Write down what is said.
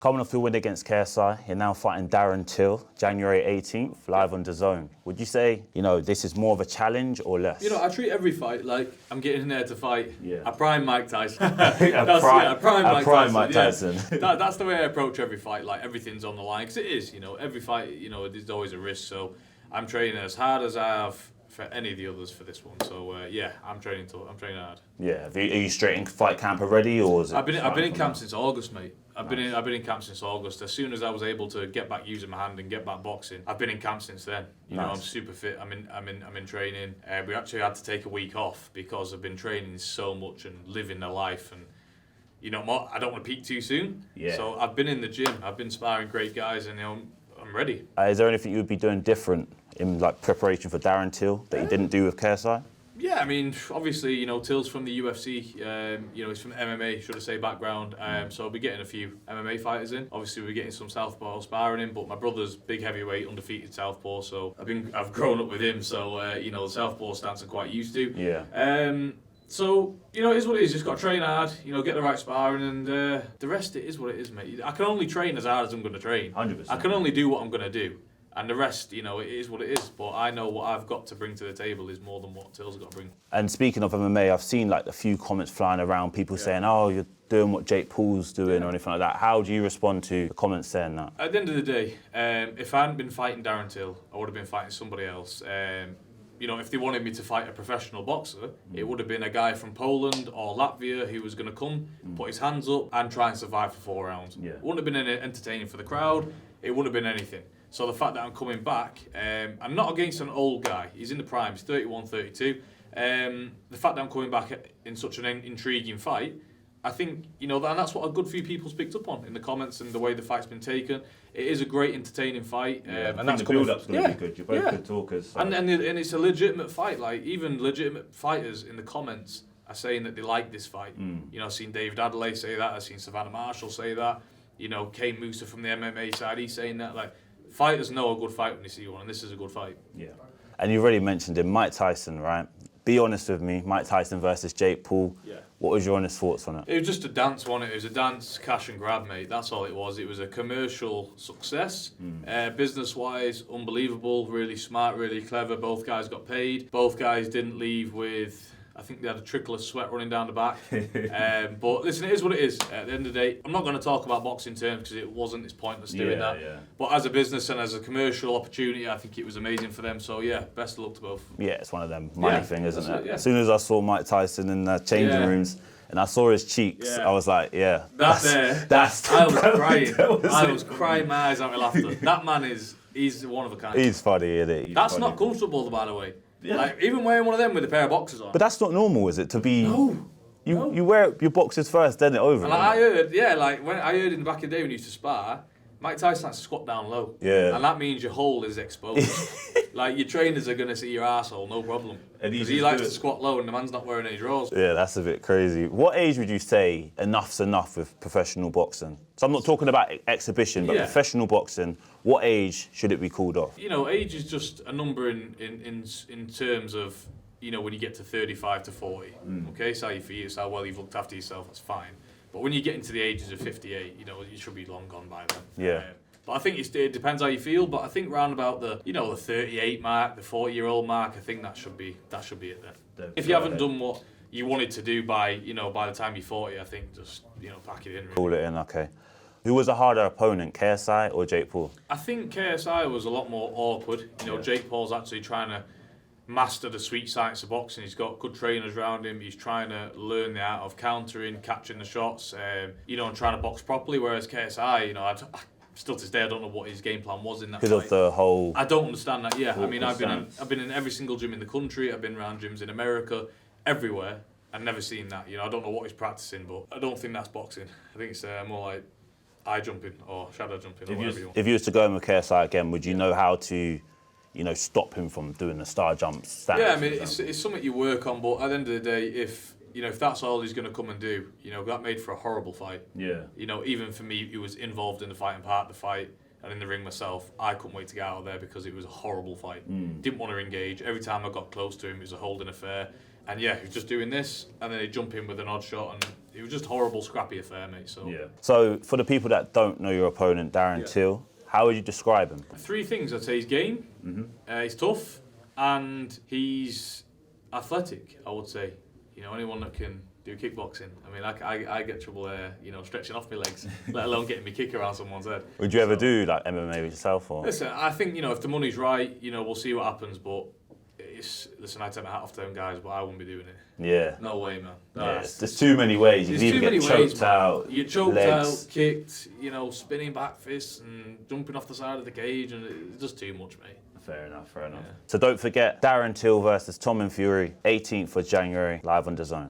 Coming off your win against KSI, you're now fighting Darren Till, January 18th, live on DAZN. Would you say, this is more of a challenge or less? I treat every fight like I'm getting in there to fight a prime Mike Tyson. a prime Mike Tyson. Yeah. That's the way I approach every fight. Like, everything's on the line, because it is. Every fight, there's always a risk. So I'm training as hard as I have for any of the others for this one. So I'm training hard. Yeah. Are you straight in fight camp already, or is it? I've been in camp since August, mate. I've been in camp since August. As soon as I was able to get back using my hand and get back boxing, I've been in camp since then. I'm super fit. I'm in training. We actually had to take a week off because I've been training so much and living the life. And I don't want to peak too soon. Yeah. So I've been in the gym. I've been sparring great guys, and I'm ready. Is there anything you would be doing different in preparation for Darren Till that you didn't do with KSI? Yeah, obviously, Till's from the UFC, he's from MMA, should I say, background, so I'll be getting a few MMA fighters in. Obviously, we're getting some Southpaw sparring in, but my brother's big heavyweight, undefeated Southpaw, so I've grown up with him, so, the Southpaw stance I'm quite used to. Yeah. So, it is what it is, just got to train hard, get the right sparring, and the rest, it is what it is, mate. I can only train as hard as I'm going to train. 100%. I can only do what I'm going to do. And the rest, it is what it is. But I know what I've got to bring to the table is more than what Till's got to bring. And speaking of MMA, I've seen a few comments flying around, people saying, "Oh, you're doing what Jake Paul's doing," or anything like that. How do you respond to the comments saying that? At the end of the day, if I hadn't been fighting Darren Till, I would have been fighting somebody else. If they wanted me to fight a professional boxer, it would have been a guy from Poland or Latvia who was going to come, put his hands up and try and survive for 4 rounds. Yeah. It wouldn't have been entertaining for the crowd. It wouldn't have been anything. So the fact that I'm coming back, I'm not against an old guy. He's in the prime. He's 31, 32. The fact that I'm coming back in such an intriguing fight, I think, and that's what a good few people's picked up on in the comments and the way the fight's been taken. It is a great, entertaining fight. And that's the build-up's going to be good. You're both good talkers. So. And it's a legitimate fight. Like, even legitimate fighters in the comments are saying that they like this fight. I've seen David Adelaide say that. I've seen Savannah Marshall say that. Kane Musa from the MMA side, he's saying that. Like, fighters know a good fight when they see one, and this is a good fight. Yeah. And you've already mentioned him, Mike Tyson, right? Be honest with me, Mike Tyson versus Jake Paul. Yeah. What was your honest thoughts on it? It was just a dance, wasn't it? It was a dance, cash and grab, mate. That's all it was. It was a commercial success. Business-wise, unbelievable, really smart, really clever. Both guys got paid. Both guys didn't leave with... I think they had a trickle of sweat running down the back. But listen, it is what it is. At the end of the day, I'm not going to talk about boxing terms because it wasn't. It's pointless doing that. Yeah. But as a business and as a commercial opportunity, I think it was amazing for them. So yeah, best of luck to both. Yeah, it's one of them money thing, isn't it? Yeah. As soon as I saw Mike Tyson in the changing rooms and I saw his cheeks, I was like, I was crying. I was crying my eyes out with laughter. That man he's one of a kind. He's funny, isn't he? That's not comfortable, by the way. Yeah. Like, even wearing one of them with a pair of boxers on. But that's not normal, is it? To be... No. You wear your boxers first, then it over. And I heard, when I heard in the back of the day when you used to spar, Mike Tyson has to squat down low. Yeah. And that means your hole is exposed. Like, your trainers are going to see your arsehole, no problem. Because he likes to squat low and the man's not wearing any drawers. Yeah, that's a bit crazy. What age would you say enough's enough with professional boxing? So I'm not talking about exhibition, but professional boxing, what age should it be called off? Age is just a number in terms of, when you get to 35 to 40. Okay, so you feel how well you've looked after yourself, that's fine. But when you get into the ages of 58, you should be long gone by then. Yeah. But I think it depends how you feel. But I think round about the the 38 mark, the 40-year-old mark, I think that should be it then. If you haven't done what you wanted to do by the time you're 40, I think just pack it in. Really. Call it in, okay. Who was a harder opponent, KSI or Jake Paul? I think KSI was a lot more awkward. Jake Paul's actually trying to master the sweet science of boxing. He's got good trainers around him. He's trying to learn the art of countering, catching the shots, and trying to box properly. Whereas KSI, still to this day, I don't know what his game plan was in that fight. Because of the whole... I don't understand that, yeah. I mean, I've been in every single gym in the country. I've been around gyms in America, everywhere. I've never seen that. I don't know what he's practicing, but I don't think that's boxing. I think it's more like eye jumping or shadow jumping or whatever you want. If you was to go in with KSI again, would you know how to... stop him from doing the star jumps? Yeah, I mean, it's something you work on, but at the end of the day, if that's all he's going to come and do, that made for a horrible fight. Yeah. Even for me, who was involved in the fight and part of the fight and in the ring myself, I couldn't wait to get out of there because it was a horrible fight. Didn't want to engage. Every time I got close to him, it was a holding affair. And yeah, he was just doing this, and then he'd jump in with an odd shot, and It was just horrible, scrappy affair, mate. So Yeah. So for the people that don't know your opponent, Darren Till, how would you describe him? 3 things I'd say: he's game, he's tough, and he's athletic. I would say, you know, anyone that can do kickboxing. I mean, I get trouble, you know, stretching off my legs, let alone getting my kick around someone's head. Would you ever do like MMA with yourself, or? Listen, I think, you know, if the money's right, you know, we'll see what happens. But listen, I take my hat off to them guys, but I wouldn't be doing it. Yeah. No way, man. Yes. There's too many ways. You There's either too many get choked ways, out, you're choked legs. out, kicked, you know, spinning back fists and jumping off the side of the cage, and it's just too much, mate. Fair enough, fair enough. Yeah. So don't forget, Darren Till versus Tom and Fury, 18th of January, live on DAZN.